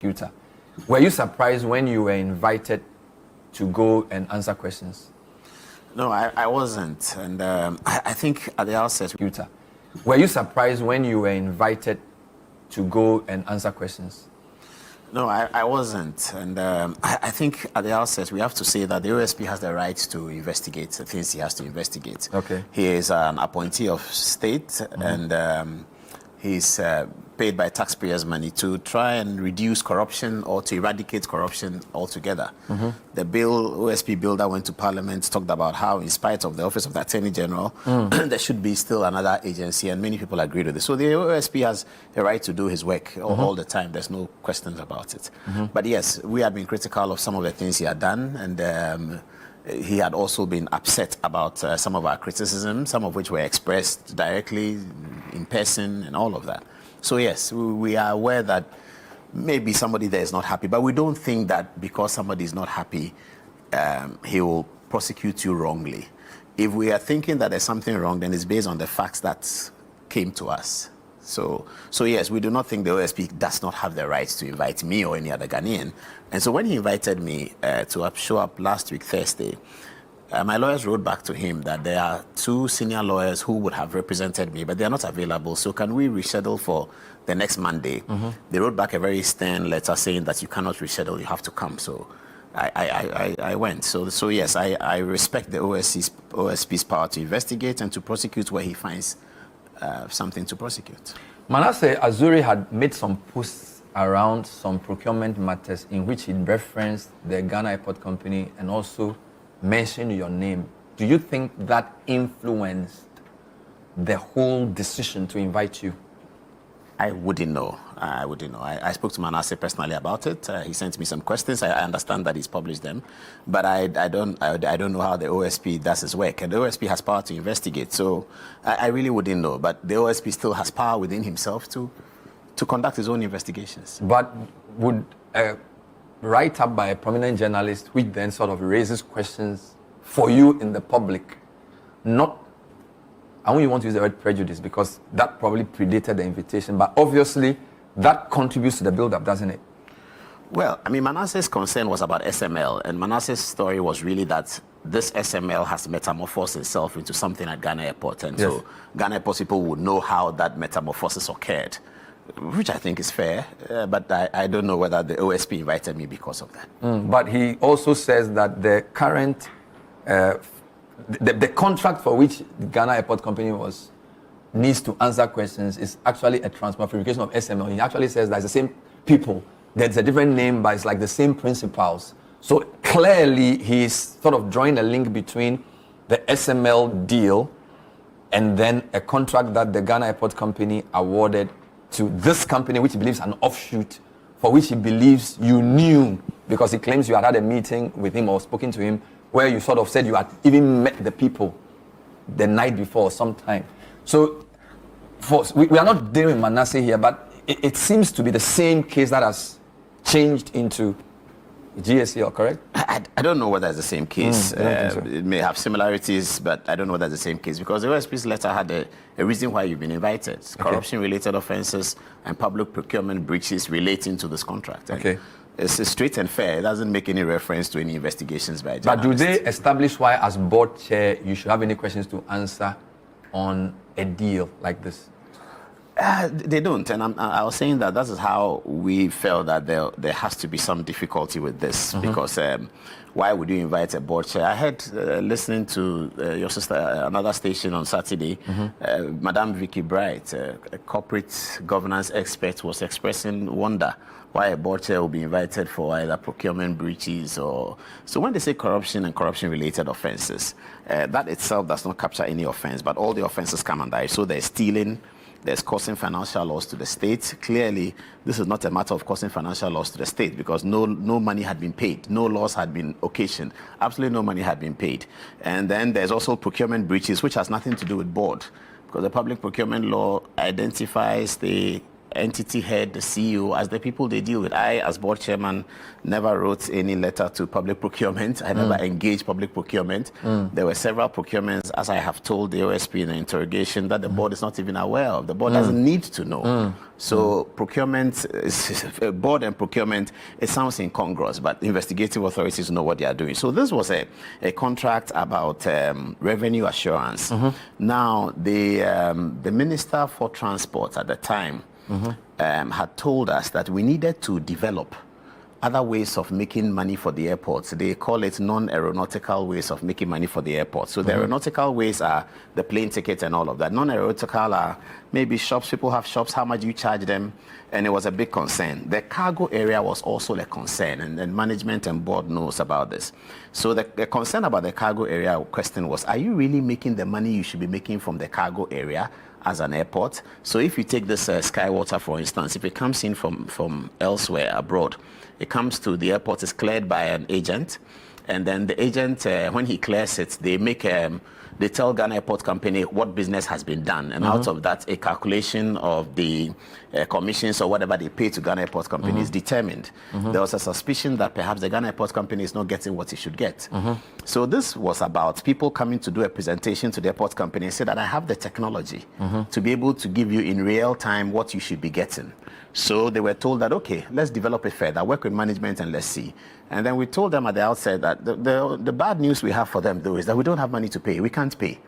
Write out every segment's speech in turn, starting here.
Computer. Were you surprised when you were invited to go and answer questions? No, I wasn't. And I think at the outset... Computer. Were you surprised when you were invited to go and answer questions? No, I wasn't. And I think at the outset, we have to say that the OSP has the right to investigate the things he has to investigate. Okay. He is an appointee of state, and he's paid by taxpayers' money to try and reduce corruption or to eradicate corruption altogether. The bill, OSP bill that went to Parliament, talked about how, in spite of the Office of the Attorney General, there should be still another agency, and many people agreed with it. So the OSP has a right to do his work all the time. There's no questions about it. But yes, we have been critical of some of the things he had done, and he had also been upset about some of our criticisms, some of which were expressed directly, in person, and all of that. So yes, we are aware that maybe somebody there is not happy, but we don't think that because somebody is not happy, he will prosecute you wrongly. If we are thinking that there's something wrong, then it's based on the facts that came to us. So yes, we do not think the OSP does not have the right to invite me or any other Ghanaian. And so when he invited me to show up last week, Thursday, my lawyers wrote back to him that there are two senior lawyers who would have represented me, but they are not available. So can we reschedule for the next Monday? They wrote back a very stern letter saying that you cannot reschedule, you have to come. So I went. So yes, I respect the OSP's power to investigate and to prosecute where he finds something to prosecute. Manasseh Azuri had made some posts around some procurement matters in which he referenced the Ghana Airport Company and also mentioned your name. Do you think that influenced the whole decision to invite you? I wouldn't know. I spoke to Manasseh personally about it. He sent me some questions. I understand that he's published them, but I don't know how the OSP does his work. And the OSP has power to investigate, so I really wouldn't know. But the OSP still has power within himself to conduct his own investigations. But would a write-up by a prominent journalist, which then sort of raises questions for you in the public, not, I only want to use the word prejudice because that probably predated the invitation, but obviously that contributes to the build-up, doesn't it? Well, I mean, Manasseh's concern was about SML, and Manasseh's story was really that this SML has metamorphosed itself into something at Ghana Airport, and so Ghana Airport people would know how that metamorphosis occurred, which I think is fair, but I don't know whether the OSP invited me because of that. But he also says that the current, the contract for which the Ghana Airport Company needs to answer questions is actually a transmogrification of SML. He actually says that's the same people. There's a different name, but it's like the same principles. So clearly, he's sort of drawing a link between the SML deal and then a contract that the Ghana Airport Company awarded to this company, which he believes an offshoot, for which he believes you knew, because he claims you had a meeting with him or spoken to him, where you sort of said you had even met the people the night before sometime. So we are not dealing with Manasseh here, but it seems to be the same case that has changed into GSCL, correct? I don't know whether it's the same case. I don't think so. It may have similarities, but I don't know whether it's the same case because the OSP's letter had a reason why you've been invited. Corruption-related offenses and public procurement breaches relating to this contract. Okay. It's straight and fair. It doesn't make any reference to any investigations by journalists. But do they establish why, as board chair, you should have any questions to answer on a deal like this? They don't, and I was saying that is how we felt that there has to be some difficulty with this because why would you invite a board chair? I heard listening to your sister, another station on Saturday, Madame Vicky Bright, a corporate governance expert, was expressing wonder why a board chair will be invited for either procurement breaches or... So when they say corruption and corruption-related offenses, that itself does not capture any offense, but all the offenses come under it. So there's stealing, there's causing financial loss to the state. Clearly, this is not a matter of causing financial loss to the state because no money had been paid, no loss had been occasioned, absolutely no money had been paid. And then there's also procurement breaches, which has nothing to do with board because the public procurement law identifies the entity head, the CEO, as the people they deal with. I, as board chairman, never wrote any letter to public procurement. I never engaged public procurement. There were several procurements, as I have told the OSP in the interrogation, that the board is not even aware of. The board doesn't need to know. So procurement, board and procurement, it sounds incongruous, but investigative authorities know what they are doing. So this was a contract about revenue assurance. Now, the Minister for Transport at the time had told us that we needed to develop other ways of making money for the airports. They call it non-aeronautical ways of making money for the airport. So the aeronautical ways are the plane ticket and all of that. Non-aeronautical are maybe shops, people have shops, how much do you charge them? And it was a big concern. The cargo area was also a concern, and management and board knows about this. So the concern about the cargo area question was, are you really making the money you should be making from the cargo area as an airport? So if you take this Skywater, for instance, if it comes in from elsewhere abroad, it comes to the airport, is cleared by an agent, and then the agent, when he clears it, they tell Ghana Airport Company what business has been done, and out of that, a calculation of the commissions or whatever they pay to Ghana Airport Company is determined. There was a suspicion that perhaps the Ghana Airport Company is not getting what it should get. So this was about people coming to do a presentation to the airport company and say that I have the technology to be able to give you in real time what you should be getting. So they were told that, okay, let's develop it further, work with management and let's see. And then we told them at the outset that the bad news we have for them, though, is that we don't have money to pay. We can't pay.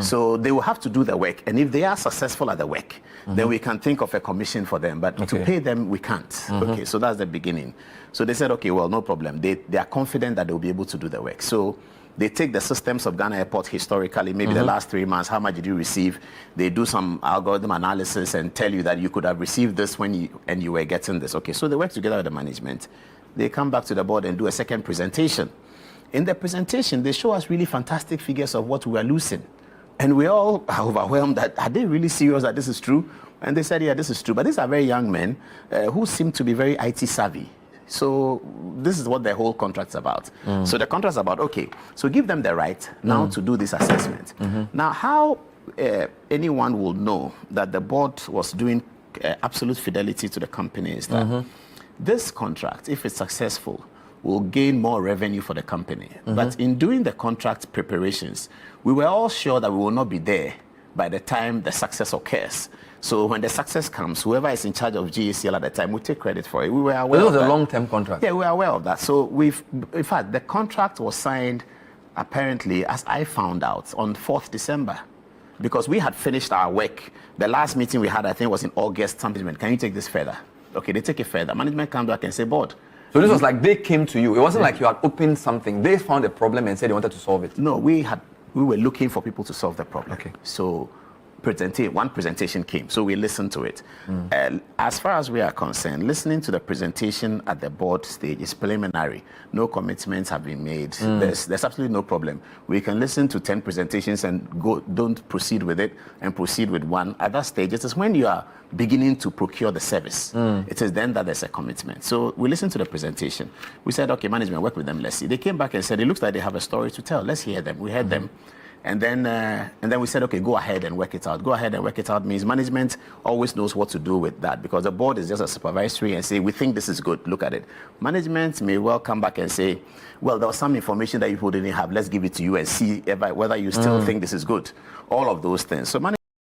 So they will have to do the work. And if they are successful at the work, then we can think of a commission for them. But to pay them, we can't. Okay, so that's the beginning. So they said, okay, well, no problem. They are confident that they'll be able to do the work. So they take the systems of Ghana Airport historically, maybe the last 3 months, how much did you receive? They do some algorithm analysis and tell you that you could have received this when you were getting this. Okay, so they work together with the management. They come back to the board and do a second presentation. In the presentation, they show us really fantastic figures of what we are losing. And we all are overwhelmed that, are they really serious that this is true? And they said, yeah, this is true. But these are very young men who seem to be very IT savvy. So this is what the whole contract's about. So the contract's about, okay, so give them the right now to do this assessment. Now, how anyone will know that the board was doing absolute fidelity to the company is that this contract, if it's successful, will gain more revenue for the company. But in doing the contract preparations, we were all sure that we will not be there by the time the success occurs. So when the success comes, whoever is in charge of GACL at the time will take credit for it. We were aware of that. It was a long-term contract. Yeah, we were aware of that. So in fact, the contract was signed, apparently, as I found out, on 4th December. Because we had finished our work. The last meeting we had, I think, was in August. Somebody went, can you take this further? Okay, they take it further. Management comes back and say, board. So this was like they came to you. It wasn't like you had opened something. They found a problem and said they wanted to solve it. No, we were looking for people to solve the problem. Okay. So one presentation came, so we listened to it. As far as we are concerned, listening to the presentation at the board stage is preliminary. No commitments have been made. There's absolutely no problem. We can listen to 10 presentations and don't proceed with it and proceed with one. At that stage, it is when you are beginning to procure the service. It is then that there's a commitment. So we listened to the presentation. We said, okay, management, work with them, let's see. They came back and said, it looks like they have a story to tell. Let's hear them. We heard them. And then we said, okay, go ahead and work it out. Go ahead and work it out means management always knows what to do with that, because the board is just a supervisory and say, we think this is good, look at it. Management may well come back and say, well, there was some information that you didn't have. Let's give it to you and see whether you still think this is good. All of those things. So